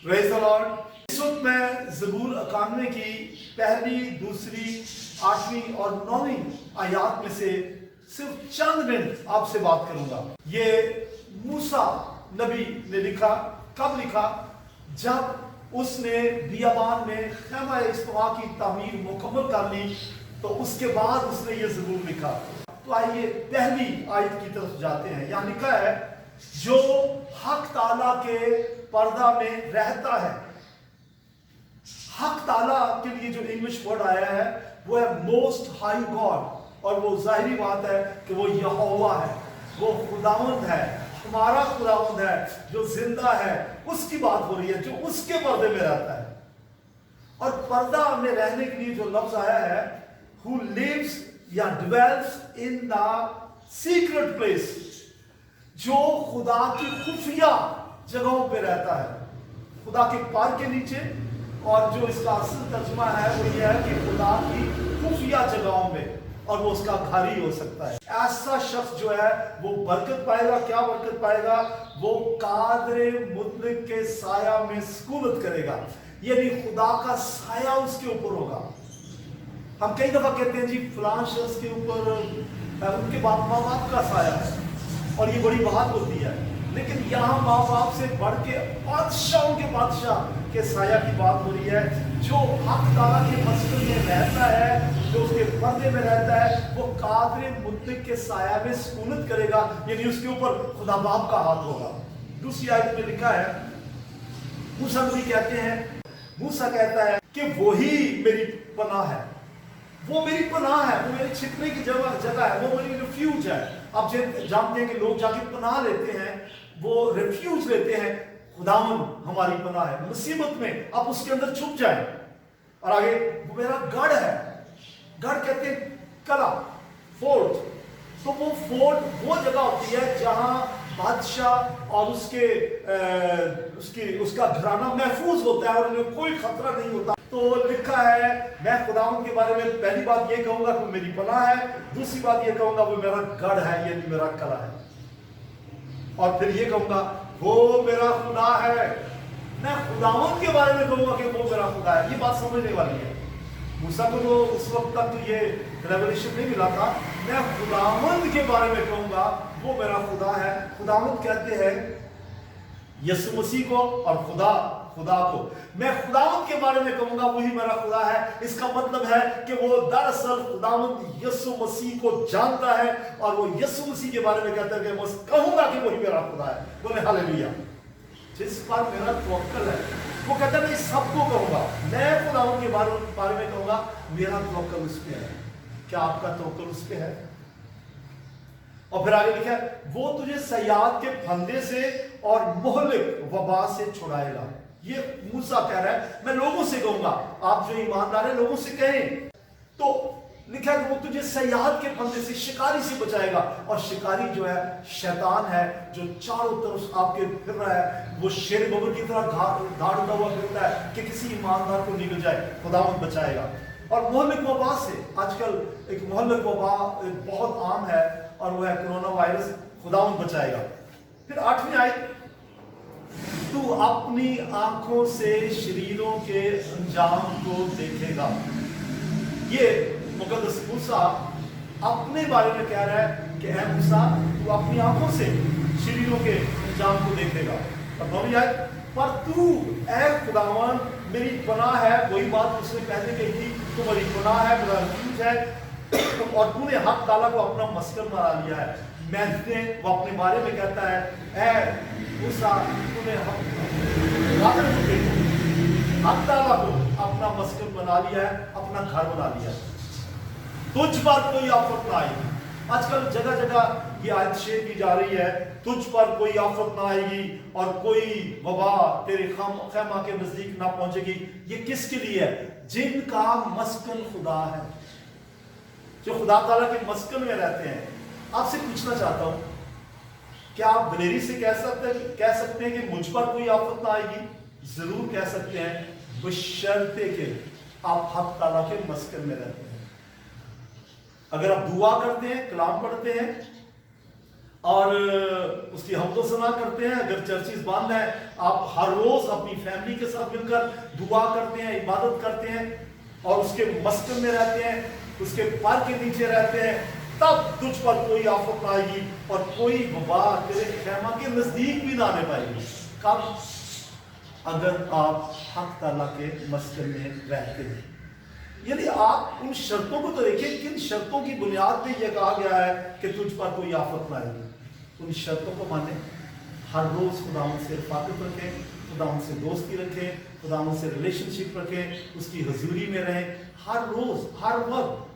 Praise the Lord. इस वक्त मैं ज़बूर 91 की पहली, दूसरी, 8वीं और 9वीं आयत में से सिर्फ चंद मिनट आपसे बात करूंगा। ये मूसा नबी ने लिखा। कब लिखा? जब उसने बियाबान में खैमा इज्तिमा की तामीर मुकम्मल कर ली, तो उसके बाद उसने ये ज़बूर लिखा। तो आइए पहली आयत की तरफ जाते हैं। यहाँ लिखा है, जो हक ताला के पर्दा में रहता है। हक ताला के लिए जो इंग्लिश वर्ड आया है वो है मोस्ट हाई गॉड, और वो जाहिरी बात है कि वो यहोवा है, वो खुदावंद है, हमारा खुदावंद है जो जिंदा है। उसकी बात हो रही है, जो उसके पर्दे में रहता है। और पर्दा में रहने के लिए जो लफ्ज आया है, who lives या dwells in the secret place, जो खुदा की खुफिया जगहों पे रहता है, खुदा के पर के नीचे। और जो इसका असल तर्जुमा है वो ये है कि खुदा की खुफिया जगहों में, और वो उसका घर ही हो सकता है। ऐसा शख्स जो है वो बरकत पाएगा। क्या बरकत पाएगा? वो कादरे मुतलक के साया में सुकूनत करेगा, यानी खुदा का साया उसके ऊपर होगा। हम कई दफा कहते हैं जी फलां शख्स के ऊपर उनके माँ बाप का साया है, और ये बड़ी बात होती है। लेकिन यहाँ माँ बाप से बढ़ के बादशाहों के बादशाह के साया की बात हो रही है। जो हक ताला के मस्कन में रहता है, जो उसके पर्दे में रहता है, वो कादरे मुतलक के साया में सुकूनत करेगा, यानी उसके ऊपर खुदा बाप का हाथ होगा। दूसरी आयत में लिखा है, मूसा नबी कहते हैं, मूसा कहता है कि वही मेरी पनाह है, वो मेरी पनाह है, वो मेरे छिपने की जगह है, वो मेरी रिफ्यूज है। आप जानते हैं कि लोग जाके पनाह लेते हैं, वो रिफ्यूज लेते हैं। खुदावन हमारी पनाह है, मुसीबत में आप उसके अंदर छुप जाए। और आगे, वो मेरा गढ़ है। गढ़ कहते हैं कला, फोर्ट। तो वो फोर्ट वो जगह होती है जहां बादशाह और उसका घराना महफूज होता है और उन्हें कोई खतरा नहीं होता। तो लिखा है, मैं खुदावन के बारे में पहली बात ये कहूंगा कि मेरी पनाह है, दूसरी बात ये कहूंगा वो मेरा गढ़ है, ये मेरा कला है, और फिर ये कहूंगा वो मेरा खुदा है। मैं खुदावन के बारे में कहूंगा कि वो मेरा खुदा है। ये बात समझने वाली है। मूसा को तो उस वक्त तक तो ये रेवलेशन नहीं मिला था। मैं खुदावंद के बारे में कहूंगा वो मेरा खुदा है। खुदावंद कहते हैं यीशु मसीह को, और खुदा को। मैं खुदावंद के बारे में कहूंगा वही मेरा खुदा है। इसका मतलब है कि वो दरअसल खुदावंद यीशु मसीह को जानता है, और वो यीशु मसीह के बारे में कहता है कि मैं कहूंगा कि वही मेरा खुदा है। बोले हालेलुया। जिस पर मेरा तवक्कल है, वो कहता है मैं सबको कहूंगा, मैं खुदावंद के बारे में कहूंगा, मेरा तवक्कल उस पे है। क्या आपका तवक्कल उस पे है? और फिर आगे लिखा है, वो तुझे सयाद के फंदे से और मोहलिक वबा से छुड़ाएगा। ये मूसा कह रहा है, मैं लोगों से कहूंगा, आप जो ईमानदार हैं लोगों से कहें। तो लिखा है कि वो तुझे सयाद के फंदे से, शिकारी से बचाएगा। और शिकारी जो है शैतान है, जो चारों तरफ आपके फिर रहा है। वो शेर बबर की तरह धाड़ता हुआ फिरता है कि किसी ईमानदार को निकल जाए, खुदावंद बचाएगा। और मोहल्लिक वबा से, आजकल एक मोहल्लिक वबा बहुत आम है, और वो है कोरोना वायरस। खुदावंद बचाएगा। फिर 8वीं आयत, तू अपनी आंखों से शरीरों के अंजाम को देखेगा। ये मुकद्दस मूसा अपने बारे में कह रहा है कि ऐ मूसा, तू अपनी आंखों से शरीरों के अंजाम को देखेगा। और 9वीं आयत, पर तू ऐ खुदावन मेरी पनाह है। वही बात उसने पहले कही थी, तू मेरी पनाह है, मेरा रिफ्यूज है, और तूने हक ताला को अपना मस्कन बना लिया है। वो अपने बारे में कहता है, ऐ मूसा, तूने हक ताला को अपना मस्कन बना लिया है, अपना घर बना लिया है। तुझ पर कोई आफत ना आएगी। आजकल जगह जगह ये आयत शेयर की जा रही है, तुझ पर कोई आफत ना आएगी और कोई वबा तेरे खैमा के नजदीक ना पहुंचेगी। ये किसके लिए है? जिनका मस्कन खुदा है, जो खुदा ताला के मस्कन में रहते हैं। आपसे पूछना चाहता हूं, क्या आप दिलेरी से कह सकते हैं कि मुझ पर कोई आफत ना आएगी? जरूर कह सकते हैं, बशर्ते के आप हक ताला के मस्कन में रहते हैं। अगर आप दुआ करते हैं, कलाम पढ़ते हैं, اور اس کی حمد و ثنا کرتے ہیں. اگر چرچز بند ہیں, آپ ہر روز اپنی فیملی کے ساتھ مل کر دعا کرتے ہیں, عبادت کرتے ہیں اور اس کے مسکن میں رہتے ہیں, اس کے پر کے نیچے رہتے ہیں, تب تجھ پر کوئی آفت نہ آئے گی اور کوئی وبا تیرے خیمہ کے نزدیک بھی نہ آنے پائے گی. کب؟ اگر آپ حق تعالیٰ کے مسکن میں رہتے ہیں. یعنی آپ ان شرطوں کو تو دیکھیں, کن شرطوں کی بنیاد پہ یہ کہا گیا ہے کہ تجھ پر کوئی آفت نہ آئے گی. ان شرطوں کو مانیں, ہر روز خداوند سے رفاقت رکھیں, خداوند سے دوستی رکھیں, خداوند سے ریلیشن شپ رکھیں, اس کی حضوری میں رہیں, ہر روز ہر وقت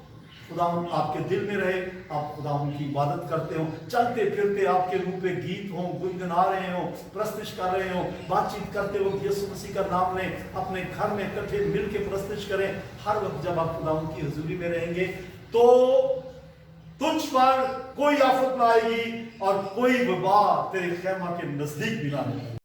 خداوند آپ کے دل میں رہے, آپ خداوند کی عبادت کرتے ہوں, چلتے پھرتے آپ کے منہ پہ گیت ہوں, گنگنا رہے ہوں, پرستش کر رہے ہوں, بات چیت کرتے وقت یسوع مسیح کا نام لیں, اپنے گھر میں اکٹھے مل کے پرستش کریں. ہر وقت جب آپ خداوند کی حضوری میں رہیں گے تو تجھ پر کوئی آفت نہ آئے گی اور کوئی وبا تیرے خیمہ کے نزدیک بھی نہ آئے گی.